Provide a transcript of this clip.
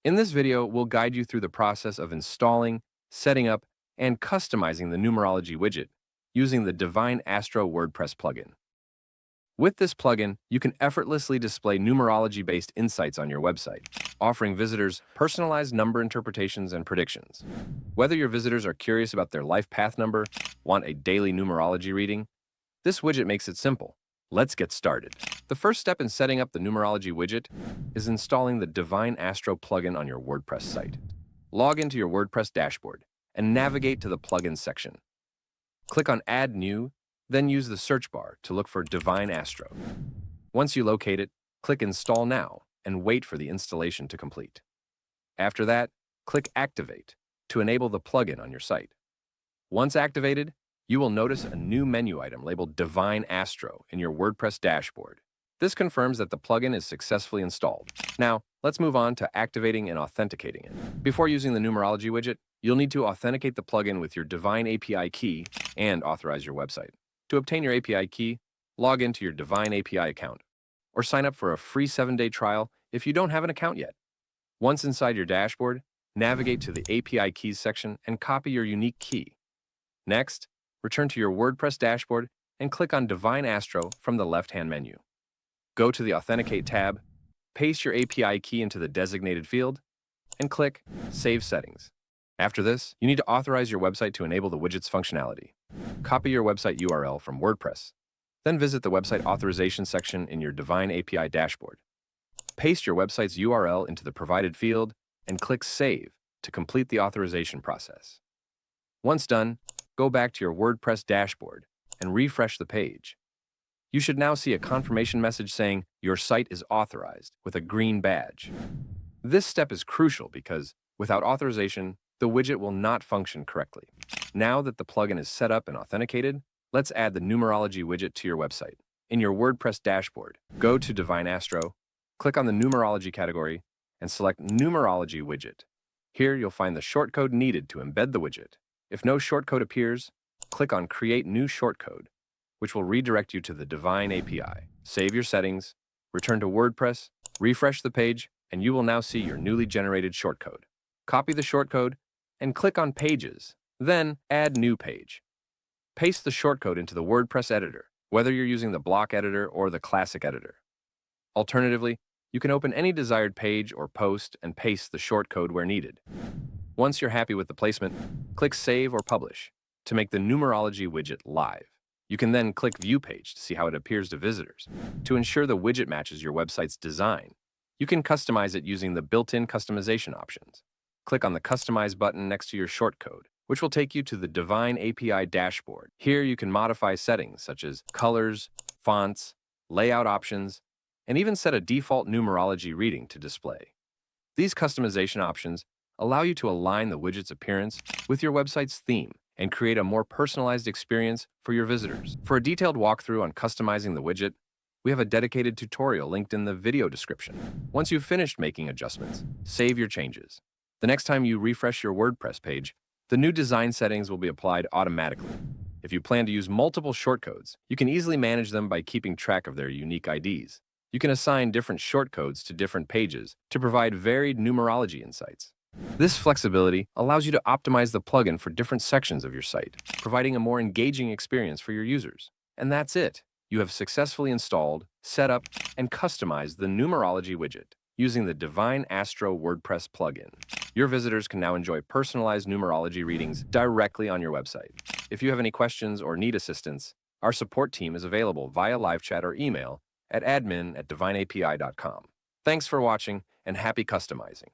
In this video, we'll guide you through the process of installing, setting up, and customizing the Numerology widget using the Divine Astro WordPress plugin. With this plugin, you can effortlessly display numerology-based insights on your website, offering visitors personalized number interpretations and predictions. Whether your visitors are curious about their life path number, want a daily numerology reading, this widget makes it simple. Let's get started. The first step in setting up the Numerology widget is installing the Divine Astro plugin on your WordPress site. Log into your WordPress dashboard and navigate to the Plugins section. Click on Add New, then use the search bar to look for Divine Astro. Once you locate it, click Install Now and wait for the installation to complete. After that, click Activate to enable the plugin on your site. Once activated, you will notice a new menu item labeled Divine Astro in your WordPress dashboard. This confirms that the plugin is successfully installed. Now, let's move on to activating and authenticating it. Before using the Numerology widget, you'll need to authenticate the plugin with your Divine API key and authorize your website. To obtain your API key, log into your Divine API account, or sign up for a free 7-day trial if you don't have an account yet. Once inside your dashboard, navigate to the API keys section and copy your unique key. Next, return to your WordPress dashboard and click on Divine Astro from the left-hand menu. Go to the Authenticate tab, paste your API key into the designated field, and click Save Settings. After this, you need to authorize your website to enable the widget's functionality. Copy your website URL from WordPress, then visit the Website Authorization section in your Divine API dashboard. Paste your website's URL into the provided field and click Save to complete the authorization process. Once done, go back to your WordPress dashboard and refresh the page. You should now see a confirmation message saying your site is authorized with a green badge. This step is crucial because, without authorization, the widget will not function correctly. Now that the plugin is set up and authenticated, let's add the Numerology widget to your website. In your WordPress dashboard, go to Divine Astro, click on the Numerology category, and select Numerology widget. Here you'll find the shortcode needed to embed the widget. If no shortcode appears, click on Create New Shortcode, which will redirect you to the Divine API. Save your settings, return to WordPress, refresh the page, and you will now see your newly generated shortcode. Copy the shortcode and click on Pages, then Add New Page. Paste the shortcode into the WordPress editor, whether you're using the block editor or the classic editor. Alternatively, you can open any desired page or post and paste the shortcode where needed. Once you're happy with the placement, click Save or Publish to make the Numerology widget live. You can then click View Page to see how it appears to visitors. To ensure the widget matches your website's design, you can customize it using the built-in customization options. Click on the Customize button next to your shortcode, which will take you to the Divine API dashboard. Here you can modify settings such as colors, fonts, layout options, and even set a default numerology reading to display. These customization options allow you to align the widget's appearance with your website's theme and create a more personalized experience for your visitors. For a detailed walkthrough on customizing the widget, we have a dedicated tutorial linked in the video description. Once you've finished making adjustments, save your changes. The next time you refresh your WordPress page, the new design settings will be applied automatically. If you plan to use multiple shortcodes, you can easily manage them by keeping track of their unique IDs. You can assign different shortcodes to different pages to provide varied numerology insights. This flexibility allows you to optimize the plugin for different sections of your site, providing a more engaging experience for your users. And that's it. You have successfully installed, set up, and customized the Numerology widget using the Divine Astro WordPress plugin. Your visitors can now enjoy personalized numerology readings directly on your website. If you have any questions or need assistance, our support team is available via live chat or email at admin@divineapi.com. Thanks for watching and happy customizing.